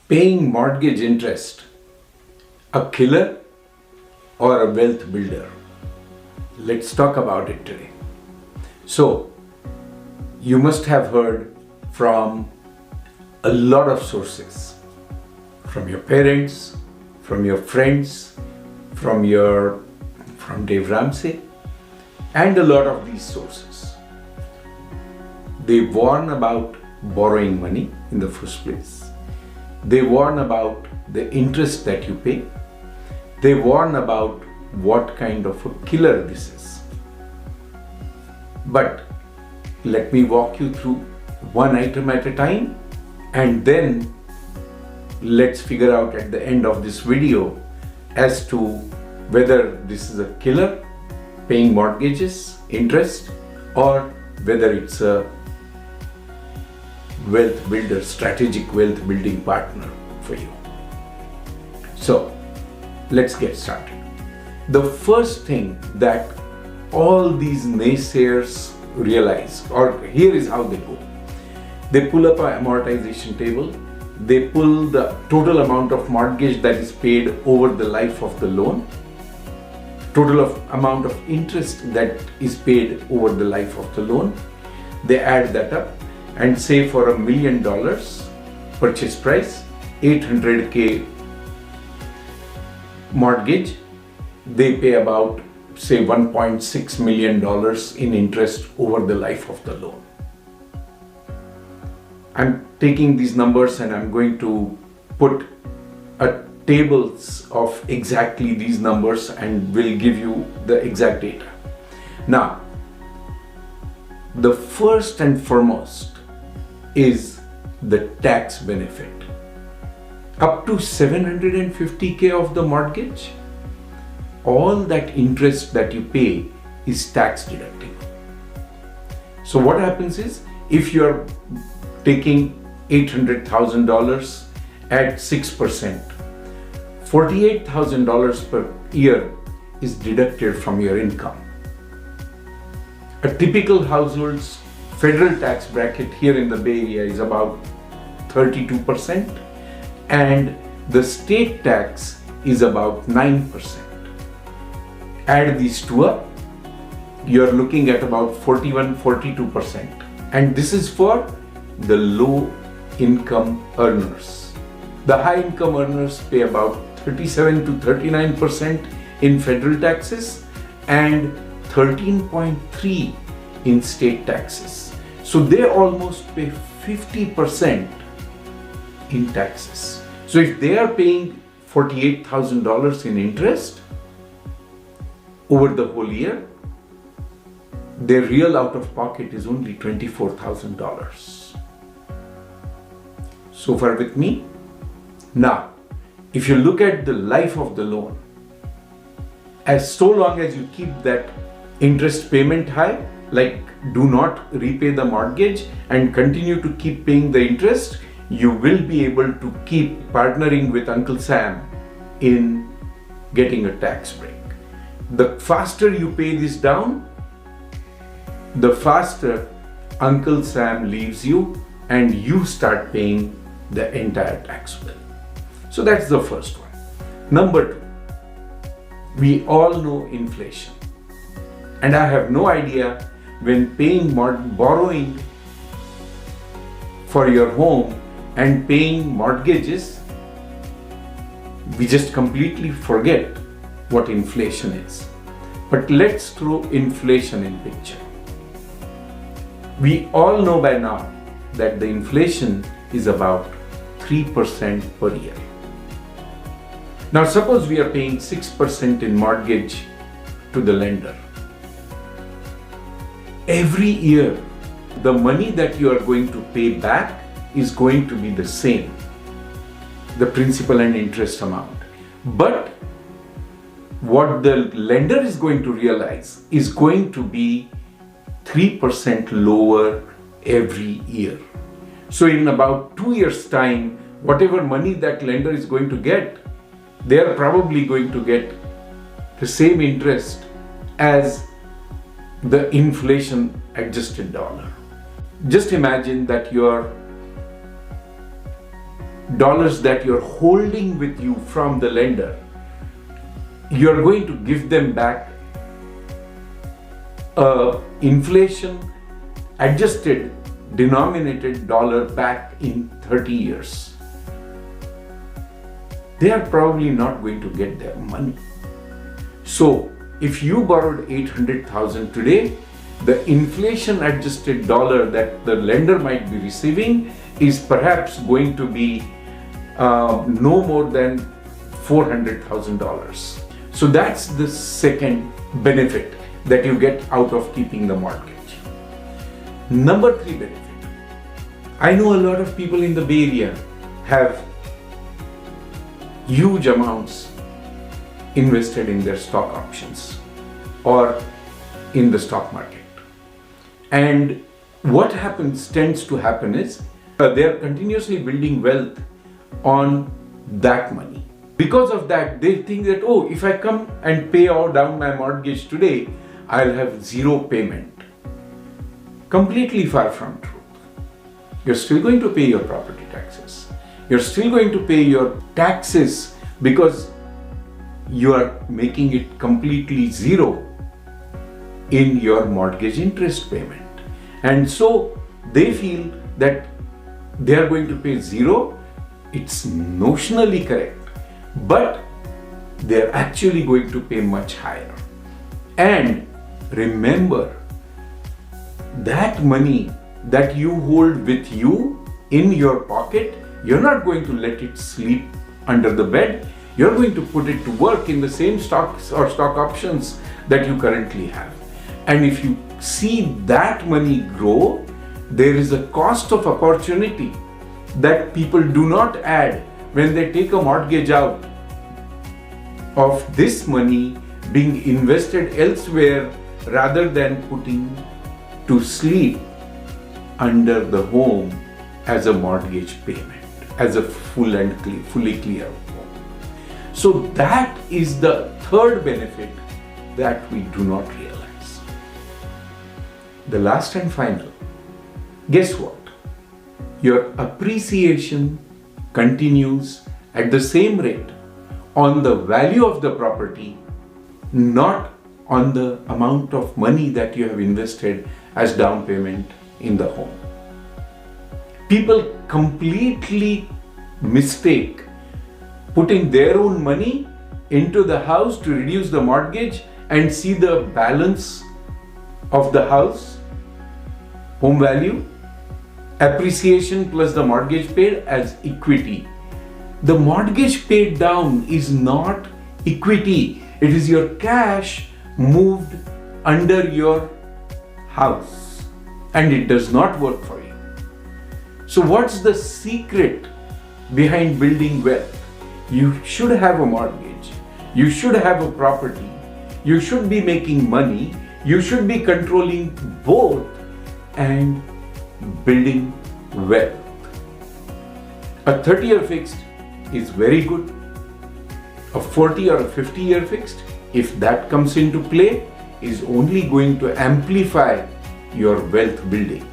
Paying mortgage interest, a killer or a wealth builder? Let's talk about it today. So, you must have heard from a lot of sources, from your parents, from your friends, from Dave Ramsey, and a lot of these sources. They warn about borrowing money in the first place. They warn about the interest that you pay. They warn about what kind of a killer this is. But let me walk you through one item at a time, and then let's figure out at the end of this video as to whether this is a killer, paying mortgages, interest, or whether it's a wealth builder, strategic wealth building partner for you. So let's get started. The first thing that all these naysayers realize, or here is how they go. They pull up an amortization table. They pull the total amount of mortgage that is paid over the life of the loan, amount of interest that is paid over the life of the loan. They add that up and say for $1 million purchase price, 800K mortgage, they pay about say $1.6 million in interest over the life of the loan. I'm taking these numbers and I'm going to put tables of exactly these numbers and will give you the exact data. Now, the first and foremost is the tax benefit. Up to 750K of the mortgage, all that interest that you pay is tax deductible. So what happens is, if you're taking $800,000 at 6%, $48,000 per year is deducted from your income. A typical household's federal tax bracket here in the Bay Area is about 32%, and the state tax is about 9%. Add these two up, you're looking at about 41-42%. And this is for the low income earners. The high income earners pay about 37 to 39% in federal taxes and 13.3% in state taxes. So they almost pay 50% in taxes. So if they are paying $48,000 in interest over the whole year, their real out of pocket is only $24,000. So far with me? Now, if you look at the life of the loan, as so long as you keep that interest payment high, like do not repay the mortgage and continue to keep paying the interest, you will be able to keep partnering with Uncle Sam in getting a tax break. The faster you pay this down, the faster Uncle Sam leaves you and you start paying the entire tax bill. So that's the first one. Number two, we all know inflation. And I have no idea when paying borrowing for your home and paying mortgages, we just completely forget what inflation is. But let's throw inflation in picture. We all know by now that the inflation is about 3% per year. Now suppose we are paying 6% in mortgage to the lender. Every year, the money that you are going to pay back is going to be the same, the principal and interest amount. But what the lender is going to realize is going to be 3% lower every year. So in about 2 years' time, whatever money that lender is going to get, they are probably going to get the same interest as the inflation adjusted dollar. Just imagine that your dollars that you're holding with you from the lender, you're going to give them back inflation adjusted denominated dollar back in 30 years. They are probably not going to get their money. So if you borrowed 800,000 today, the inflation adjusted dollar that the lender might be receiving is perhaps going to be no more than $400,000. So that's the second benefit that you get out of keeping the mortgage. Number 3 benefit. I know a lot of people in the Bay Area have huge amounts invested in their stock options or in the stock market. And what tends to happen is they are continuously building wealth on that money. Because of that, they think that, oh, if I come and pay all down my mortgage today, I'll have zero payment. Completely far from truth. You're still going to pay your property taxes. You're still going to pay your taxes because you are making it completely zero in your mortgage interest payment. And so they feel that they are going to pay zero. It's notionally correct, but they're actually going to pay much higher. And remember, that money that you hold with you in your pocket, you're not going to let it sleep under the bed. You're going to put it to work in the same stocks or stock options that you currently have. And if you see that money grow, there is a cost of opportunity that people do not add when they take a mortgage out of this money being invested elsewhere rather than putting to sleep under the home as a mortgage payment, as a fully clear home. So that is the third benefit that we do not realize. The last and final, guess what? Your appreciation continues at the same rate on the value of the property, not on the amount of money that you have invested as down payment in the home. People completely mistake putting their own money into the house to reduce the mortgage and see the balance of the house, home value, appreciation plus the mortgage paid as equity. The mortgage paid down is not equity. It is your cash moved under your house, and it does not work for you. So what's the secret behind building wealth? You should have a mortgage. You should have a property. You should be making money. You should be controlling both and building wealth. A 30-year fixed is very good. A 40 or a 50-year fixed, if that comes into play, is only going to amplify your wealth building.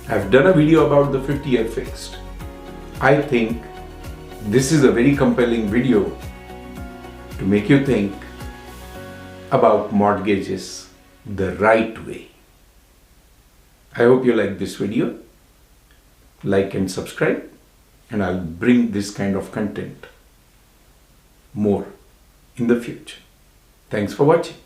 I've done a video about the 50-year fixed. I think this is a very compelling video to make you think about mortgages the right way. I hope you like this video. Like and subscribe, and I'll bring this kind of content more in the future. Thanks for watching.